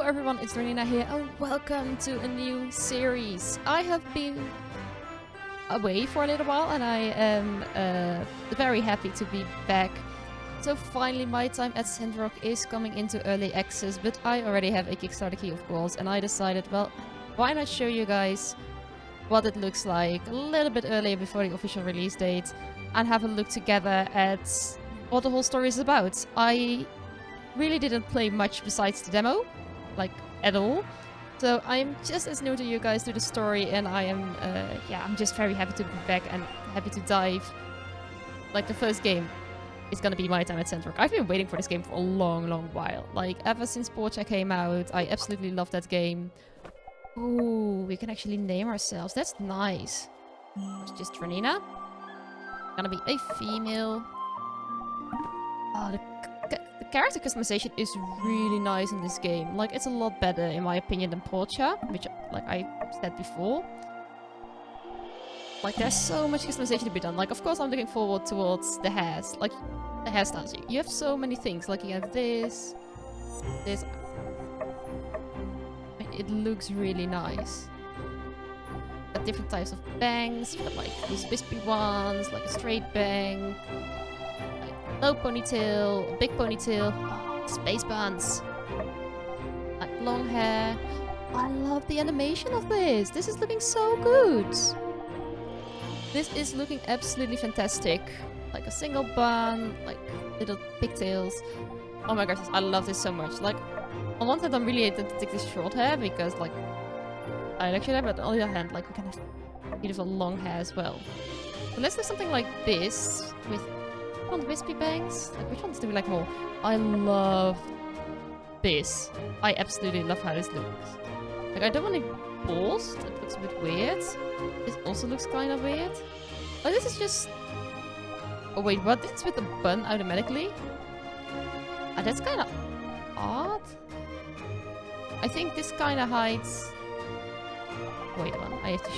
everyone, it's Renina here and welcome to a new series. I have been away for a little while and I am very happy to be back. So finally My Time at Sandrock is coming into early access, but I already have a Kickstarter key of course, and I decided, well, why not show you guys what it looks like a little bit earlier before the official release date and have a look together at what the whole story is about. I really didn't play much besides the demo, like at all. So I'm just as new to you guys to the story, and I am, I'm just very happy to be back and happy to dive. Like the first game is gonna be My Time at Sandrock. I've been waiting for this game for a long, long while. Like ever since Portia came out, I absolutely love that game. Ooh, we can actually name ourselves. That's nice. It's just Renina. Gonna be a female. Oh, the character customization is really nice in this game. Like, it's a lot better, in my opinion, than Portia, which, like I said before. Like, there's so much customization to be done. Like, of course, I'm looking forward towards the hairs. Like, the hairstyles. You have so many things. Like, you have this. It looks really nice. Got different types of bangs. Got, like, these wispy ones, like a straight bang. Low ponytail, big ponytail, space buns, like long hair. I love the animation of this. This is looking so good. This is looking absolutely fantastic. Like a single bun, like little pigtails. Oh my gosh, I love this so much. Like, on one hand, I'm really hating to take this short hair because, like, I like short hair, but on the other hand, like, we can have beautiful long hair as well. So let's do something like this with wispy bangs. Like, which ones do we like more? I love this. I absolutely love how this looks. Like, I don't want it balls. That looks a bit weird. This also looks kind of weird. But this is just... Oh wait, what? This is with the bun automatically? That's kind of odd. I think this kind of hides... Wait a minute, I have to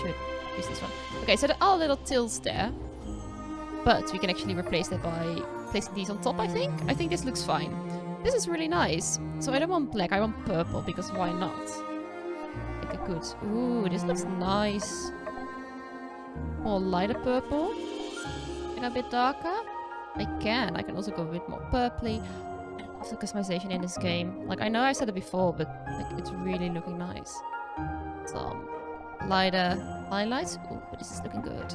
use this one. Okay, so there are little tilts there. But we can actually replace that by placing these on top, I think. I think this looks fine. This is really nice. So I don't want black, I want purple, because why not? Like a good... Ooh, this looks nice. More lighter purple. And a bit darker. I can also go a bit more purpley. I love the customization in this game. Like, I know I said it before, but like, it's really looking nice. Some lighter highlights. Ooh, but this is looking good.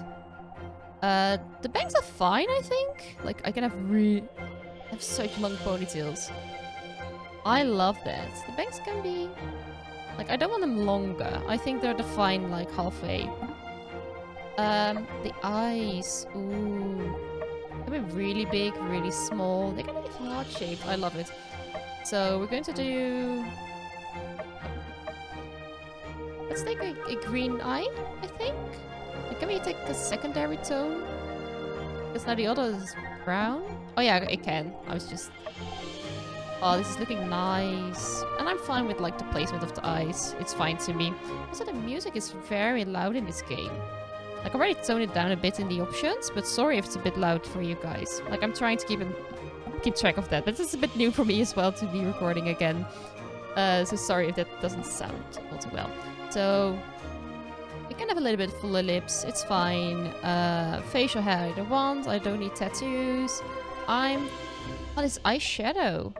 The bangs are fine, I think. Like, I can have such long ponytails. I love that. The bangs can be... Like, I don't want them longer. I think they're fine, like, halfway. The eyes. Ooh. They can be really big, really small. They can be heart-shaped. I love it. So, we're going to do... Let's take a green eye, I think. Can we take a secondary tone? Because now the other is brown. Oh yeah, it can. I was just... Oh, this is looking nice. And I'm fine with, like, the placement of the eyes. It's fine to me. Also, the music is very loud in this game. Like, I already toned it down a bit in the options, but sorry if it's a bit loud for you guys. Like, I'm trying to keep track of that. But this is a bit new for me as well to be recording again. So sorry if that doesn't sound all too well. So... I can have a little bit fuller lips, it's fine. Facial hair I don't want, I don't need tattoos. Oh, this eyeshadow.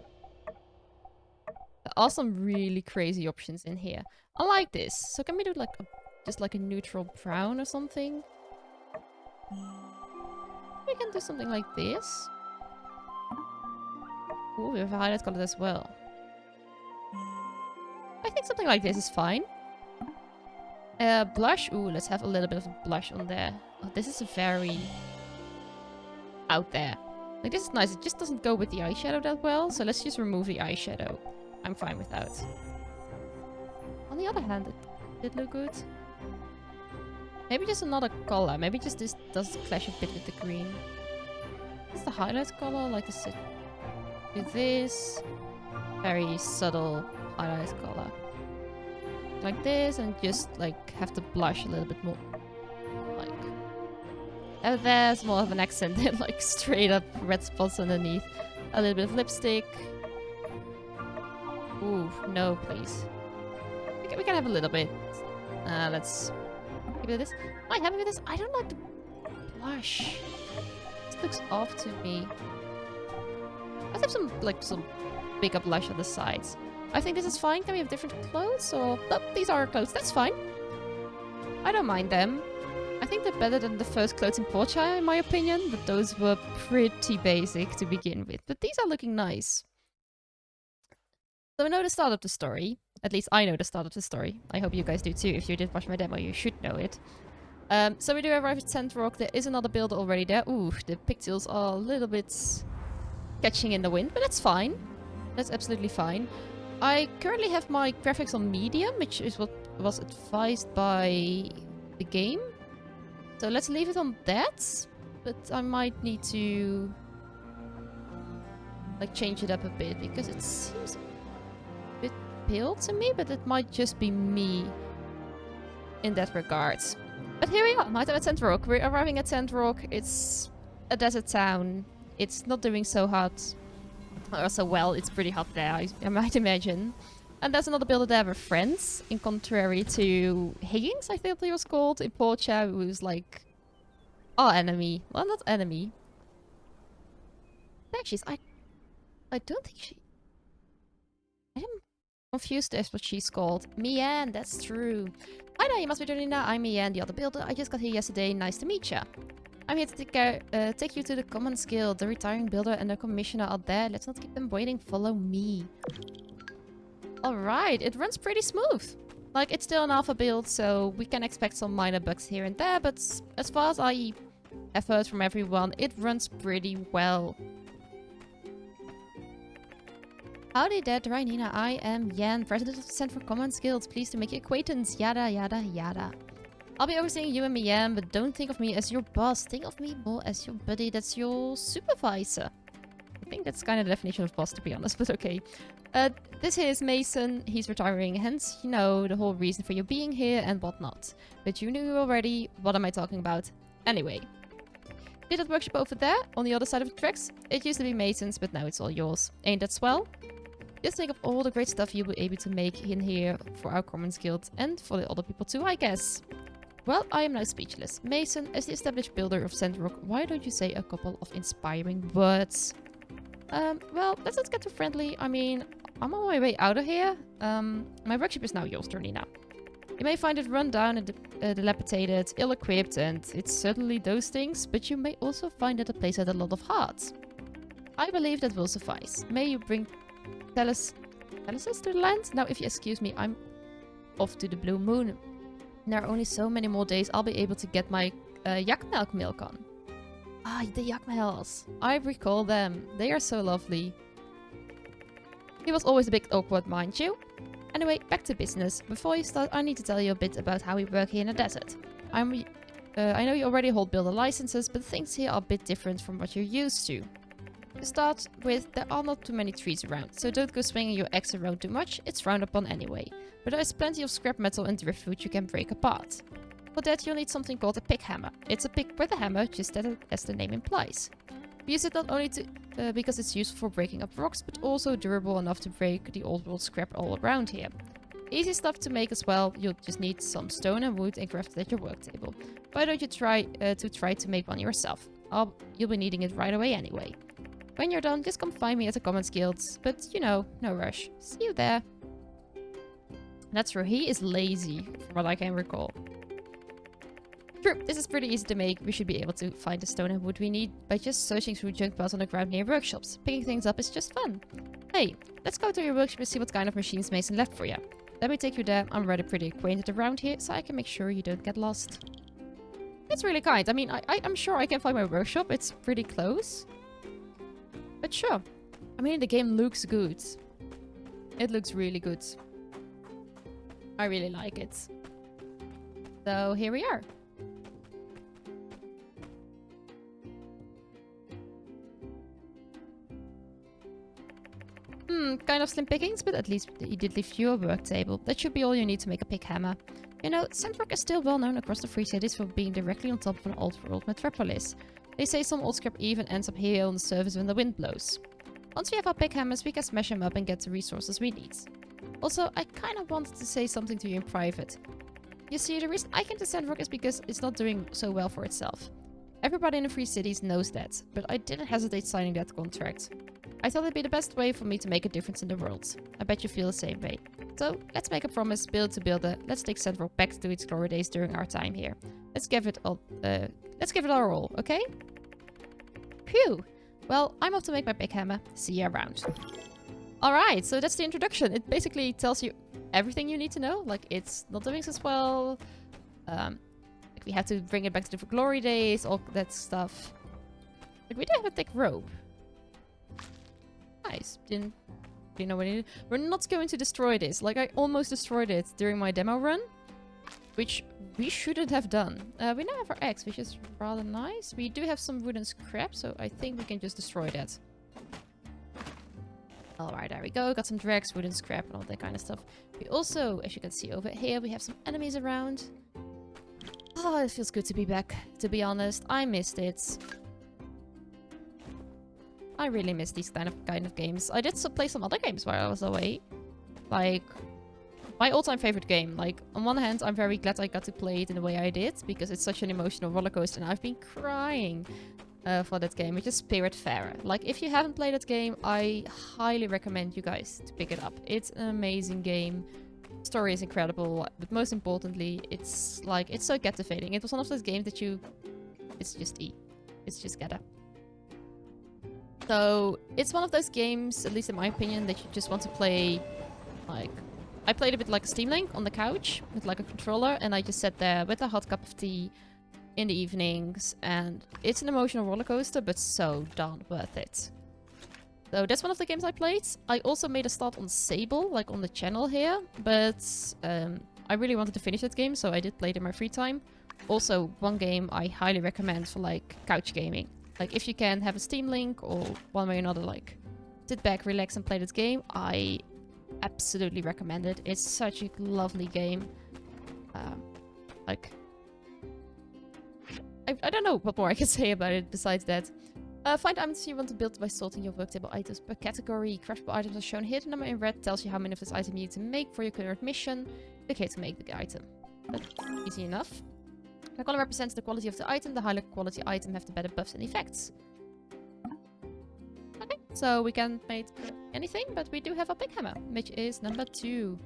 There are some really crazy options in here. I like this. So can we do like just like a neutral brown or something? We can do something like this. Oh, we have a highlight color as well. I think something like this is fine. Blush. Ooh, let's have a little bit of a blush on there. Oh, this is very out there. Like, this is nice. It just doesn't go with the eyeshadow that well. So let's just remove the eyeshadow. I'm fine with that. On the other hand, it did look good. Maybe just another color. Maybe just this does clash a bit with the green. It's the highlight color. Like this. Do this. Very subtle highlight color. Like this, and just like have to blush a little bit more. Like there's more of an accent than like straight up red spots underneath. A little bit of lipstick. Ooh, no, please. We can have a little bit. Let's give it this. I'm happy with this. I don't like the blush. This looks off to me. Let's have some bigger blush on the sides. I think this is fine. Can we have different clothes? Or nope, these are our clothes. That's fine. I don't mind them. I think they're better than the first clothes in Portia, in my opinion. But those were pretty basic to begin with. But these are looking nice. So we know the start of the story. At least I know the start of the story. I hope you guys do too. If you did watch my demo, you should know it. So we do arrive at Sandrock. There is another builder already there. Ooh, the pigtails are a little bit catching in the wind, but that's fine. That's absolutely fine. I currently have my graphics on medium, which is what was advised by the game. So let's leave it on that. But I might need to like change it up a bit because it seems a bit pale to me, but it might just be me in that regard. But here we are, My Time at Sandrock. We're arriving at Sandrock. It's a desert town. It's not doing so hot or so well. It's pretty hot there, I might imagine. And there's another builder there with friends, in contrary to Higgins, I think he was called, in Portia, who was like our enemy. Well, not enemy. Actually, I don't think she... I'm confused as what she's called. Mian, that's true. Hi there, you must be Jolina. I'm Mian, the other builder. I just got here yesterday. Nice to meet ya. I'm here to take you to the Commons Guild. The retiring builder and the commissioner are there. Let's not keep them waiting. Follow me. Alright, it runs pretty smooth. Like, it's still an alpha build, so we can expect some minor bugs here and there, but as far as I have heard from everyone, it runs pretty well. Howdy there, Drainina. I am Yan, president of the Center for Commons Guild. Pleased to make your acquaintance. Yada, yada, yada. I'll be overseeing you and Mian, but don't think of me as your boss. Think of me more as your buddy. That's your supervisor. I think that's kind of the definition of boss, to be honest, but okay. This here is Mason. He's retiring, hence, you know, the whole reason for you being here and whatnot. But you knew already. What am I talking about? Anyway. See that workshop over there, on the other side of the tracks? It used to be Mason's, but now it's all yours. Ain't that swell? Just think of all the great stuff you'll be able to make in here for our Commons Guild and for the other people too, I guess. Well, I am now speechless. Mason, as the established builder of Sandrock, why don't you say a couple of inspiring words? Well, let's not get too friendly. I mean, I'm on my way out of here. My workshop is now yours, Jolina. You may find it run down and dilapidated, ill-equipped, and it's certainly those things, but you may also find it a place with a lot of heart. I believe that will suffice. May you bring Telus to the land? Now, if you excuse me, I'm off to the Blue Moon. There are only so many more days I'll be able to get my yak milk on. Ah, the yak milks. I recall them. They are so lovely. He was always a bit awkward, mind you. Anyway, back to business. Before you start, I need to tell you a bit about how we work here in the desert. I know you already hold builder licenses, but things here are a bit different from what you're used to. To start with, there are not too many trees around, so don't go swinging your axe around too much, it's frowned upon anyway. But there is plenty of scrap metal and driftwood you can break apart. For that you'll need something called a pick hammer. It's a pick with a hammer, just as the name implies. We use it not only because it's useful for breaking up rocks, but also durable enough to break the old world scrap all around here. Easy stuff to make as well, you'll just need some stone and wood and craft it at your work table. Why don't you try to make one yourself? You'll be needing it right away anyway. When you're done, just come find me at the Commons Guild. But, you know, no rush. See you there. That's true. He is lazy, from what I can recall. True. This is pretty easy to make. We should be able to find the stone and wood we need by just searching through junk piles on the ground near workshops. Picking things up is just fun. Hey, let's go to your workshop and see what kind of machines Mason left for you. Let me take you there. I'm already pretty acquainted around here, so I can make sure you don't get lost. It's really kind. I mean, I'm sure I can find my workshop. It's pretty close. But sure. I mean, the game looks good. It looks really good. I really like it. So, here we are. Kind of slim pickings, but at least he did leave you a work table. That should be all you need to make a pick hammer. You know, Sandrock is still well known across the Free Cities for being directly on top of an old world metropolis. They say some old scrap even ends up here on the surface when the wind blows. Once we have our pick hammers, we can smash them up and get the resources we need. Also, I kind of wanted to say something to you in private. You see, the reason I came to Sandrock is because it's not doing so well for itself. Everybody in the Free Cities knows that, but I didn't hesitate signing that contract. I thought it'd be the best way for me to make a difference in the world. I bet you feel the same way. So, let's make a promise, build to builder. Let's take Sandrock back to its glory days during our time here. Let's give it our all, okay? Phew! Well, I'm off to make my big hammer. See you around. Alright, so that's the introduction. It basically tells you everything you need to know. Like, it's not doing as well. Like, we have to bring it back to the glory days, all that stuff. Like, we do have a thick rope. Nice. Didn't know what it is. We're not going to destroy this. Like, I almost destroyed it during my demo run. Which we shouldn't have done. We now have our axe, which is rather nice. We do have some wooden scrap, so I think we can just destroy that. Alright, there we go. Got some drags, wooden scrap, and all that kind of stuff. We also, as you can see over here, we have some enemies around. Oh, it feels good to be back, to be honest. I missed it. I really miss these kind of games. I did play some other games while I was away. Like, my all-time favorite game. Like, on one hand, I'm very glad I got to play it in the way I did, because it's such an emotional rollercoaster, and I've been crying for that game, which is Spiritfarer. Like, if you haven't played that game, I highly recommend you guys to pick it up. It's an amazing game. The story is incredible, but most importantly, it's so captivating. It was one of those games that it's just gotta. So, it's one of those games, at least in my opinion, that you just want to play, like... I played it with like a Steam Link on the couch with like a controller, and I just sat there with a hot cup of tea in the evenings, and it's an emotional roller coaster, but so darn worth it. So that's one of the games I played. I also made a start on Sable, like on the channel here, but I really wanted to finish that game, so I did play it in my free time. Also, one game I highly recommend for like couch gaming. Like if you can have a Steam Link or one way or another, like sit back, relax and play this game, I absolutely recommend it. It's such a lovely game. I don't know what more I can say about it besides that. Find items you want to build by sorting your worktable items per category. Craftable items are shown here. The number in red tells you how many of this item you need to make for your current mission. Click here to make the item. That's easy enough. The color represents the quality of the item. The higher quality item have the better buffs and effects. Okay, so we can't make anything, but we do have a big hammer, which is number 2.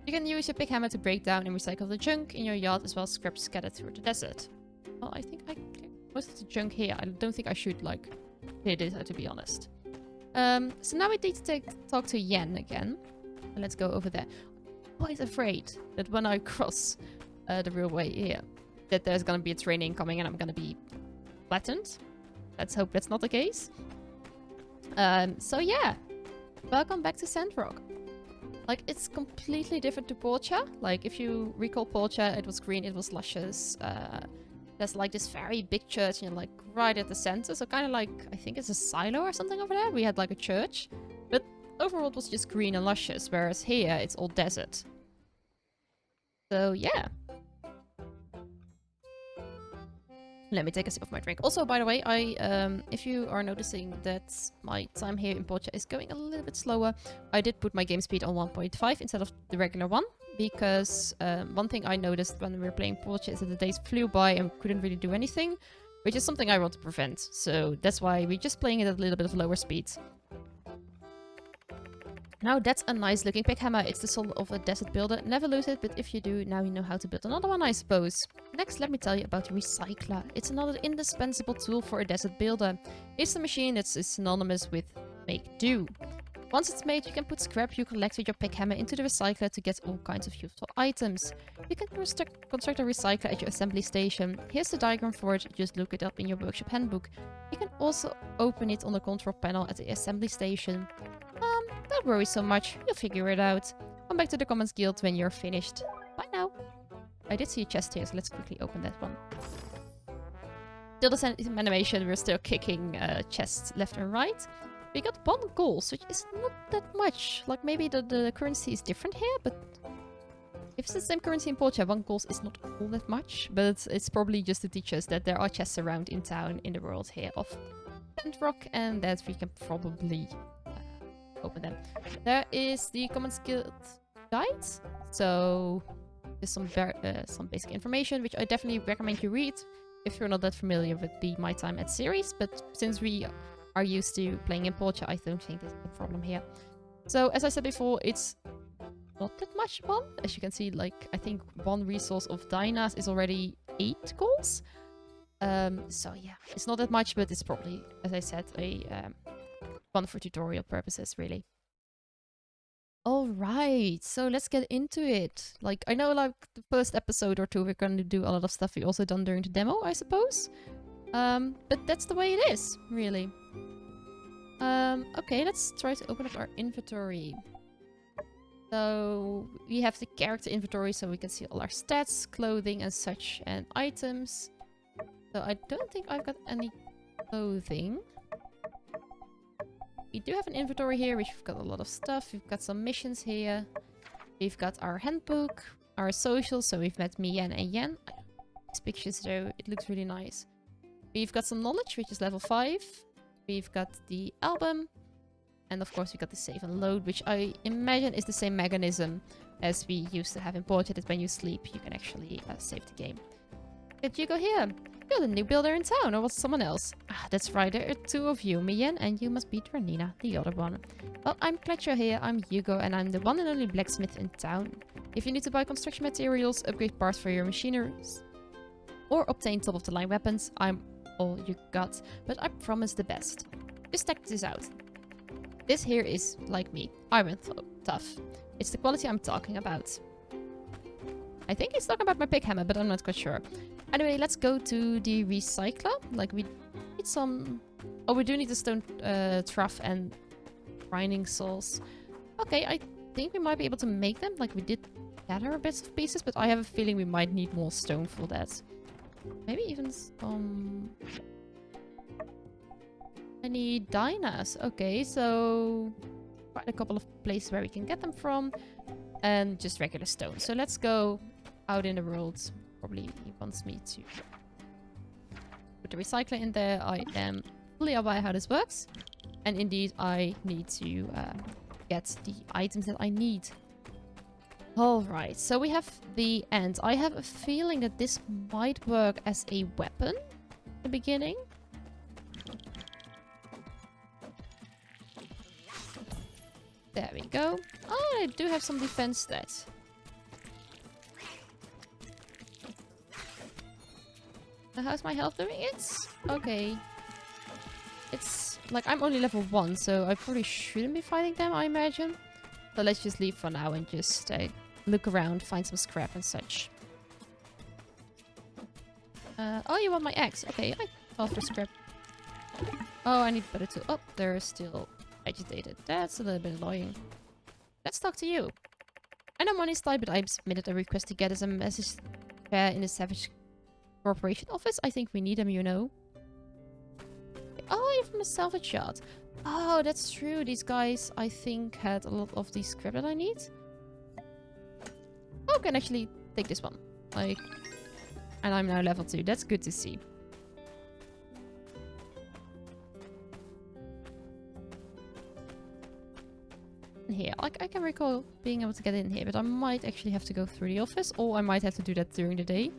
You can use your big hammer to break down and recycle the junk in your yard as well as scrap scattered through the desert. Well, I think I cleared most of the junk here. I don't think I should, like, clear this out, to be honest. So now we need to talk to Yen again. And let's go over there. I'm quite afraid that when I cross the railway here, that there's gonna be a train incoming and I'm gonna be flattened. Let's hope that's not the case. So yeah, welcome back to Sandrock. Like, it's completely different to Portia. Like, if you recall Portia, it was green, it was luscious. There's like this very big church and like right at the center. So kind of like, I think it's a silo or something over there. We had like a church. But overall it was just green and luscious. Whereas here, it's all desert. So yeah. Let me take a sip of my drink. Also, by the way, if you are noticing that my time here in Portia is going a little bit slower, I did put my game speed on 1.5 instead of the regular one. Because one thing I noticed when we were playing Portia is that the days flew by and couldn't really do anything. Which is something I want to prevent. So that's why we're just playing it at a little bit of lower speed. Now that's a nice looking pick hammer. It's the soul of a desert builder. Never lose it, but if you do, now you know how to build another one, I suppose. Next, let me tell you about the recycler. It's another indispensable tool for a desert builder. It's a machine that's synonymous with make do. Once it's made, you can put scrap you collect with your pick hammer into the recycler to get all kinds of useful items. You can construct a recycler at your assembly station. Here's the diagram for it, just look it up in your workshop handbook. You can also open it on the control panel at the assembly station. Don't worry so much, you'll figure it out. Come back to the Commons Guild when you're finished. Bye now. I did see a chest here, so let's quickly open that one. Still the same animation, we're still kicking chests left and right. We got 1 gold, which is not that much. Like, maybe the currency is different here, but if it's the same currency in Portia, 1 gold is not all that much. But it's probably just to teach us that there are chests around in town, in the world here of Sandrock, and that we can probably open them. There is the Commons Guild guide. So there's some basic information, which I definitely recommend you read if you're not that familiar with the My Time At series. But since we are used to playing in Portia, I don't think there's a problem here. So as I said before, it's not that much fun. As you can see, like, I think one resource of Dinah's is already 8 goals. So yeah, it's not that much, but it's probably, as I said, a fun for tutorial purposes, really. Alright, so let's get into it. Like, I know, like, the first episode or two we're going to do a lot of stuff we also done during the demo, I suppose. But that's the way it is, really. Okay, let's try to open up our inventory. So we have the character inventory, so we can see all our stats, clothing and such, and items. So I don't think I've got any clothing. We do have an inventory here, which we've got a lot of stuff. We've got some missions here. We've got our handbook, our socials, so we've met Mian and Yen. These pictures though, it looks really nice. We've got some knowledge, which is level 5. We've got the album. And of course we got the save and load, which I imagine is the same mechanism as we used to have in Portia, that when you sleep you can actually save the game. Did you go here? You're the new builder in town, or was it someone else? Ah, that's right, there are 2 of you, Mian, and you must be Tranina, the other one. Well, I'm glad you're here. I'm Hugo, and I'm the one and only blacksmith in town. If you need to buy construction materials, upgrade parts for your machineries, or obtain top-of-the-line weapons, I'm all you got, but I promise the best. Just check this out. This here is like me. I went tough. It's the quality I'm talking about. I think he's talking about my pick hammer, but I'm not quite sure. Anyway, let's go to the recycler. Like, we need some... Oh, we do need a stone trough and grinding saws. Okay, I think we might be able to make them. Like, we did gather bits of pieces, but I have a feeling we might need more stone for that. Maybe even some... I need Dinah's. Okay, so... quite a couple of places where we can get them from. And just regular stone. So let's go out in the world. Probably he wants me to put the recycler in there. I am fully aware how this works. And indeed, I need to get the items that I need. Alright, so we have the end. I have a feeling that this might work as a weapon in the beginning. There we go. Oh, I do have some defense stats. How's my health doing it? Okay. It's like I'm only level 1, so I probably shouldn't be fighting them, I imagine. So let's just leave for now and just look around, find some scrap and such. Oh, you want my axe? Okay, I thought for scrap. Oh, I need better too. Oh, they're still agitated. That's a little bit annoying. Let's talk to you. I know money's tight, but I submitted a request to get us a message fair in the Savage Corporation office. I think we need them, you know. Oh, you're from the salvage yard. Oh, that's true. These guys, I think, had a lot of the scrap that I need. Oh, I can actually take this one. Like, and I'm now level 2. That's good to see. Here, like, I can recall being able to get in here, but I might actually have to go through the office, or I might have to do that during the day.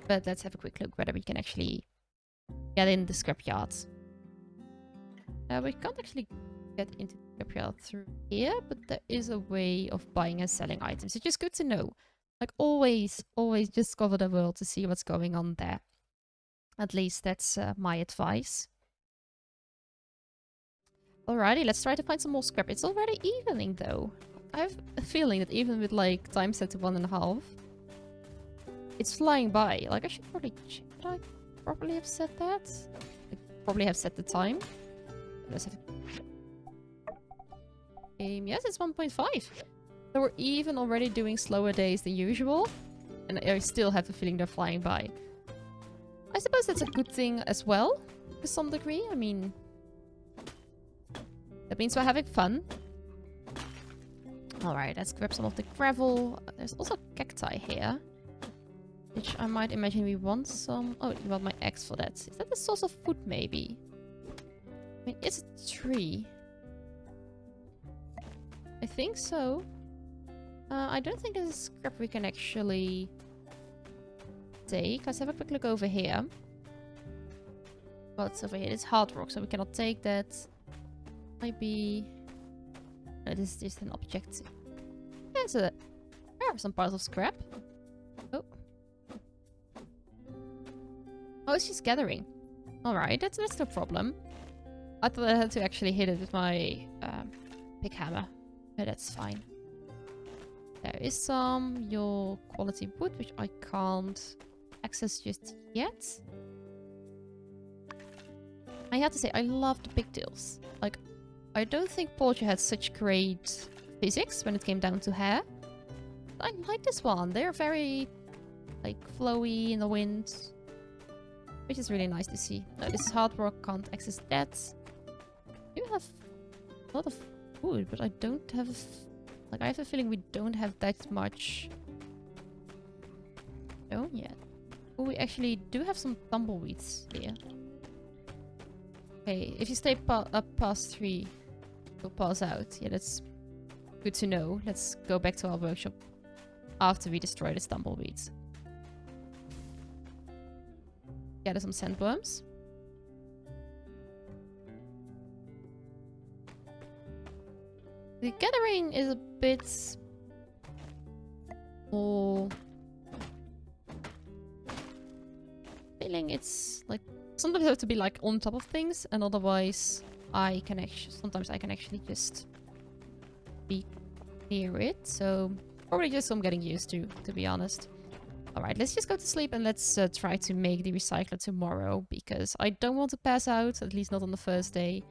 But let's have a quick look whether we can actually get in the scrapyard. We can't actually get into the scrapyard through here, but there is a way of buying and selling items. It's just good to know. Like, always just cover the world to see what's going on there. At least that's my advice. Alrighty, let's try to find some more scrap. It's already evening, though. I have a feeling that even with, like, time set to 1.5, it's flying by. Like, I should probably check. Did I properly have set that? I probably have set the time. Let's have yes, it's 1.5. So we're even already doing slower days than usual. And I still have the feeling they're flying by. I suppose that's a good thing as well, to some degree. I mean, that means we're having fun. Alright, let's grab some of the gravel. There's also cacti here, which I might imagine we want some... Oh, you want my axe for that. Is that the source of food, maybe? I mean, it's a tree. I think so. I don't think there's a scrap we can actually take. Let's have a quick look over here. What's over here? It's hard rock, so we cannot take that. Maybe... No, this is just an object. There are some parts of scrap. Oh. Oh, it's just gathering. Alright, that's no problem. I thought I had to actually hit it with my big hammer. But that's fine. There is some your quality wood, which I can't access just yet. I have to say, I love the pigtails. Like, I don't think Portia had such great physics when it came down to hair. I like this one. They're very, like, flowy in the wind. Which is really nice to see. No, this is hard rock, can't access that. You have a lot of food, but I don't have... Like, I have a feeling we don't have that much stone yet. Oh, we actually do have some tumbleweeds here. Okay, if you stay up past 3, you'll pass out. Yeah, that's good to know. Let's go back to our workshop after we destroy the tumbleweeds. Gather some sandworms. The gathering is a bit more... Feeling it's like sometimes I have to be like on top of things, and otherwise sometimes I can actually just be near it. So probably just some getting used to be honest. Alright, let's just go to sleep and let's try to make the recycler tomorrow, because I don't want to pass out, at least not on the first day.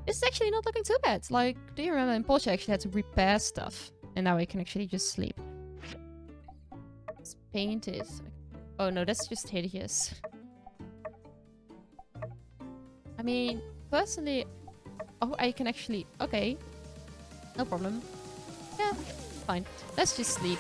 It's actually not looking too bad. Like, do you remember in Portia I actually had to repair stuff, and now I can actually just sleep. It's painted. Oh no, that's just hideous. I mean, personally... Oh, I can actually... Okay. No problem. Yeah, fine. Let's just sleep.